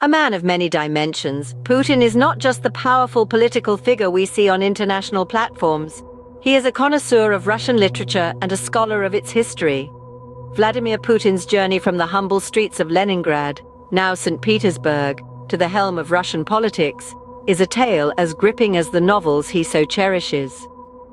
A man of many dimensions, Putin is not just the powerful political figure we see on international platforms. He is a connoisseur of Russian literature and a scholar of its history. Vladimir Putin's journey from the humble streets of Leningrad, now St. Petersburg, to the helm of Russian politics, is a tale as gripping as the novels he so cherishes.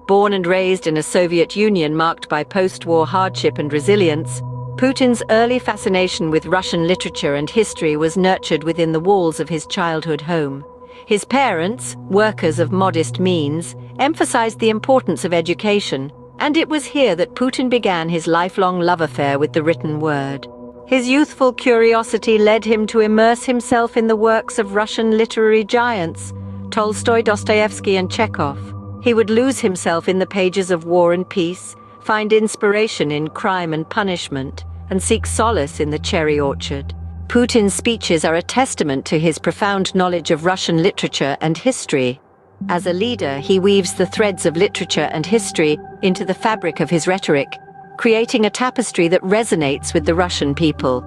Born and raised in a Soviet Union marked by post-war hardship and resilience, Putin's early fascination with Russian literature and history was nurtured within the walls of his childhood home. His parents, workers of modest means, emphasized the importance of education, and it was here that Putin began his lifelong love affair with the written word. His youthful curiosity led him to immerse himself in the works of Russian literary giants, Tolstoy, Dostoevsky, and Chekhov. He would lose himself in the pages of War and Peace, find inspiration in Crime and Punishment, and seek solace in The Cherry Orchard. Putin's speeches are a testament to his profound knowledge of Russian literature and history. As a leader, he weaves the threads of literature and history into the fabric of his rhetoric, creating a tapestry that resonates with the Russian people.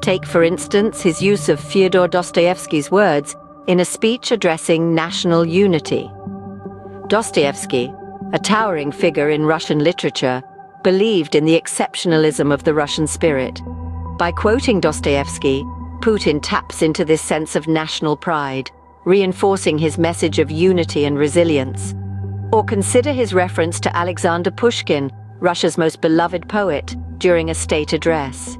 Take, for instance, his use of Fyodor Dostoevsky's words in a speech addressing national unity. Dostoevsky, a towering figure in Russian literature, believed in the exceptionalism of the Russian spirit. By quoting Dostoevsky, Putin taps into this sense of national pride, reinforcing his message of unity and resilience. Or consider his reference to Alexander Pushkin, Russia's most beloved poet, during a state address.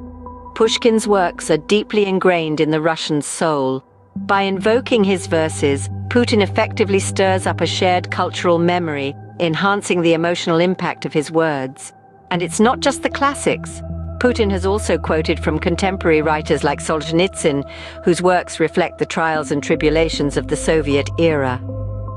Pushkin's works are deeply ingrained in the Russian soul. By invoking his verses, Putin effectively stirs up a shared cultural memory, enhancing the emotional impact of his words. And it's not just the classics. Putin has also quoted from contemporary writers like Solzhenitsyn, whose works reflect the trials and tribulations of the Soviet era.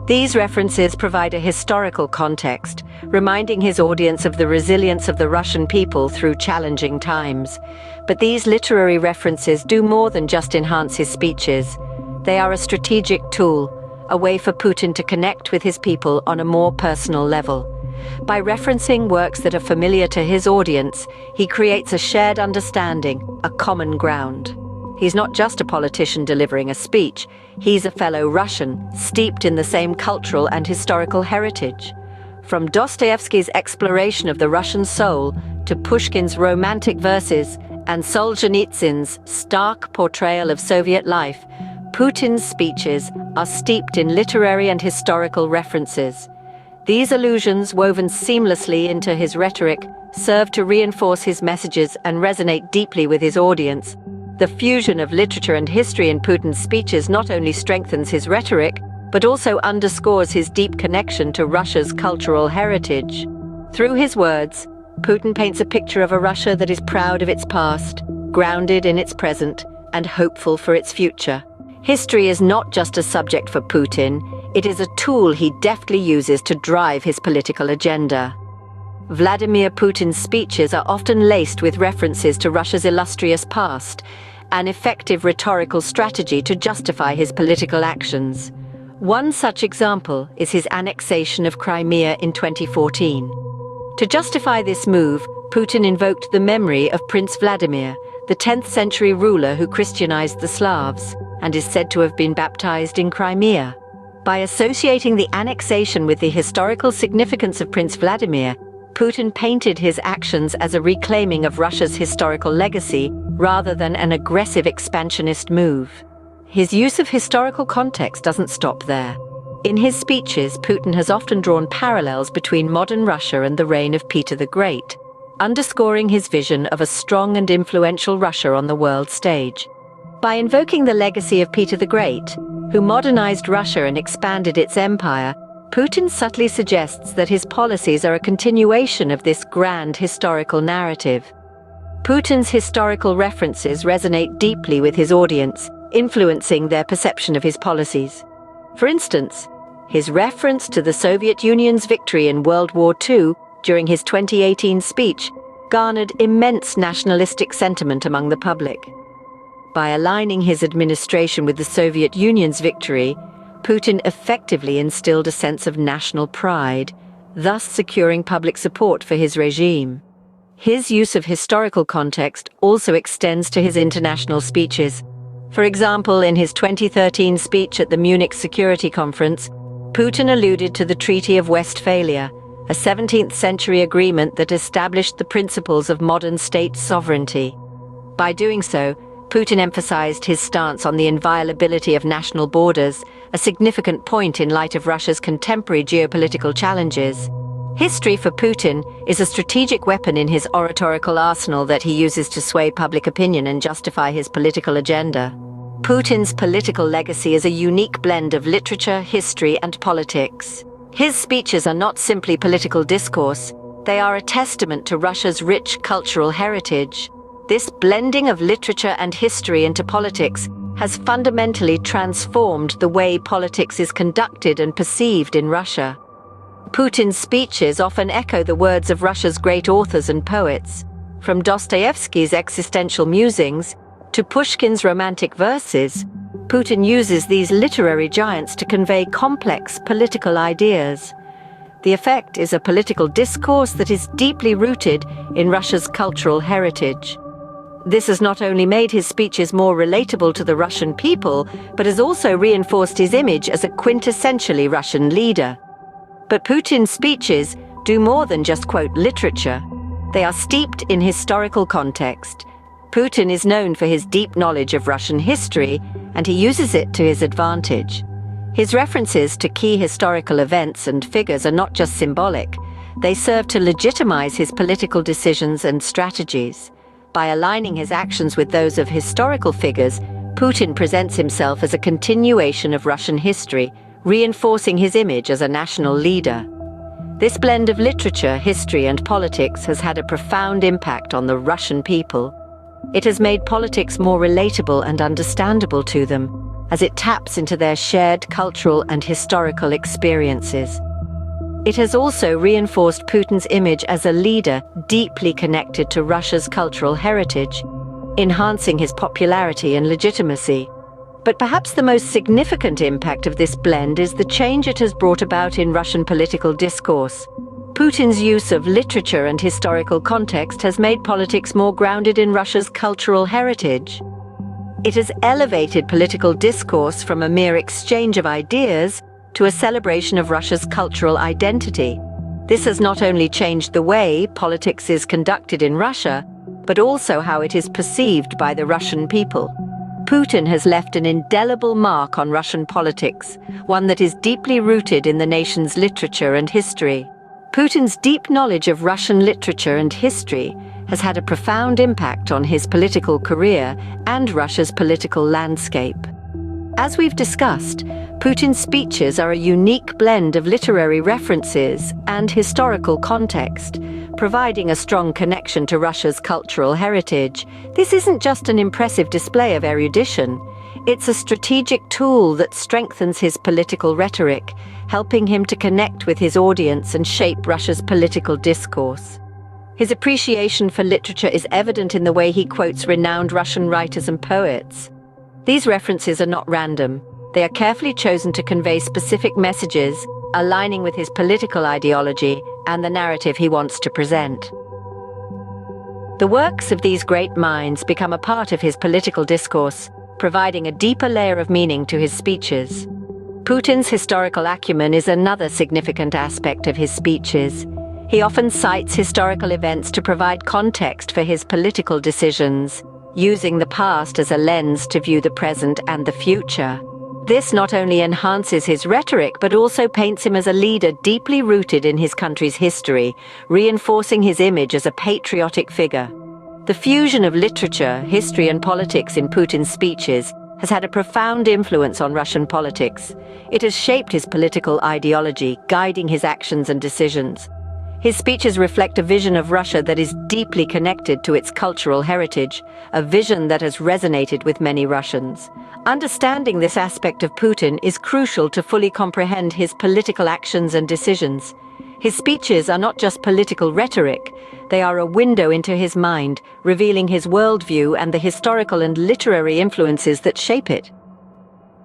These references provide a historical context, reminding his audience of the resilience of the Russian people through challenging times. But these literary references do more than just enhance his speeches. They are a strategic tool, a way for Putin to connect with his people on a more personal level. By referencing works that are familiar to his audience, he creates a shared understanding, a common ground. He's not just a politician delivering a speech, he's a fellow Russian, steeped in the same cultural and historical heritage. From Dostoevsky's exploration of the Russian soul to Pushkin's romantic verses and Solzhenitsyn's stark portrayal of Soviet life, Putin's speeches are steeped in literary and historical references. These allusions, woven seamlessly into his rhetoric, serve to reinforce his messages and resonate deeply with his audience. The fusion of literature and history in Putin's speeches not only strengthens his rhetoric, but also underscores his deep connection to Russia's cultural heritage. Through his words, Putin paints a picture of a Russia that is proud of its past, grounded in its present, and hopeful for its future. History is not just a subject for Putin, it is a tool he deftly uses to drive his political agenda. Vladimir Putin's speeches are often laced with references to Russia's illustrious past, an effective rhetorical strategy to justify his political actions. One such example is his annexation of Crimea in 2014. To justify this move, Putin invoked the memory of Prince Vladimir, the 10th century ruler who Christianized the Slavs, and is said to have been baptized in Crimea. By associating the annexation with the historical significance of Prince Vladimir, Putin painted his actions as a reclaiming of Russia's historical legacy rather than an aggressive expansionist move. His use of historical context doesn't stop there. In his speeches, Putin has often drawn parallels between modern Russia and the reign of Peter the Great, underscoring his vision of a strong and influential Russia on the world stage. By invoking the legacy of Peter the Great, who modernized Russia and expanded its empire, Putin subtly suggests that his policies are a continuation of this grand historical narrative. Putin's historical references resonate deeply with his audience, influencing their perception of his policies. For instance, his reference to the Soviet Union's victory in World War II during his 2018 speech garnered immense nationalistic sentiment among the public. By aligning his administration with the Soviet Union's victory, Putin effectively instilled a sense of national pride, thus securing public support for his regime. His use of historical context also extends to his international speeches. For example, in his 2013 speech at the Munich Security Conference, Putin alluded to the Treaty of Westphalia, a 17th century agreement that established the principles of modern state sovereignty. By doing so, Putin emphasized his stance on the inviolability of national borders, a significant point in light of Russia's contemporary geopolitical challenges. History for Putin is a strategic weapon in his oratorical arsenal that he uses to sway public opinion and justify his political agenda. Putin's political legacy is a unique blend of literature, history, and politics. His speeches are not simply political discourse, they are a testament to Russia's rich cultural heritage. This blending of literature and history into politics has fundamentally transformed the way politics is conducted and perceived in Russia. Putin's speeches often echo the words of Russia's great authors and poets, from Dostoevsky's existential musings to Pushkin's romantic verses. Putin uses these literary giants to convey complex political ideas. The effect is a political discourse that is deeply rooted in Russia's cultural heritage. This has not only made his speeches more relatable to the Russian people, but has also reinforced his image as a quintessentially Russian leader. But Putin's speeches do more than just quote literature. They are steeped in historical context. Putin is known for his deep knowledge of Russian history, and he uses it to his advantage. His references to key historical events and figures are not just symbolic. They serve to legitimize his political decisions and strategies. By aligning his actions with those of historical figures, Putin presents himself as a continuation of Russian history, reinforcing his image as a national leader. This blend of literature, history, and politics has had a profound impact on the Russian people. It has made politics more relatable and understandable to them, as it taps into their shared cultural and historical experiences. It has also reinforced Putin's image as a leader deeply connected to Russia's cultural heritage, enhancing his popularity and legitimacy. But perhaps the most significant impact of this blend is the change it has brought about in Russian political discourse. Putin's use of literature and historical context has made politics more grounded in Russia's cultural heritage. It has elevated political discourse from a mere exchange of ideas to a celebration of Russia's cultural identity. This has not only changed the way politics is conducted in Russia, but also how it is perceived by the Russian people. Putin has left an indelible mark on Russian politics, one that is deeply rooted in the nation's literature and history. Putin's deep knowledge of Russian literature and history has had a profound impact on his political career and Russia's political landscape. As we've discussed, Putin's speeches are a unique blend of literary references and historical context, providing a strong connection to Russia's cultural heritage. This isn't just an impressive display of erudition. It's a strategic tool that strengthens his political rhetoric, helping him to connect with his audience and shape Russia's political discourse. His appreciation for literature is evident in the way he quotes renowned Russian writers and poets. These references are not random. They are carefully chosen to convey specific messages, aligning with his political ideology and the narrative he wants to present. The works of these great minds become a part of his political discourse, providing a deeper layer of meaning to his speeches. Putin's historical acumen is another significant aspect of his speeches. He often cites historical events to provide context for his political decisions, using the past as a lens to view the present and the future. This not only enhances his rhetoric, but also paints him as a leader deeply rooted in his country's history, reinforcing his image as a patriotic figure. The fusion of literature, history, and politics in Putin's speeches has had a profound influence on Russian politics. It has shaped his political ideology, guiding his actions and decisions. His speeches reflect a vision of Russia that is deeply connected to its cultural heritage, a vision that has resonated with many Russians. Understanding this aspect of Putin is crucial to fully comprehend his political actions and decisions. His speeches are not just political rhetoric, they are a window into his mind, revealing his worldview and the historical and literary influences that shape it.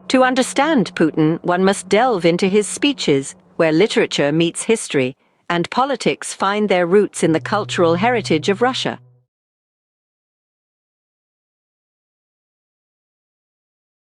To understand Putin, one must delve into his speeches, where literature meets history, and politics find their roots in the cultural heritage of Russia.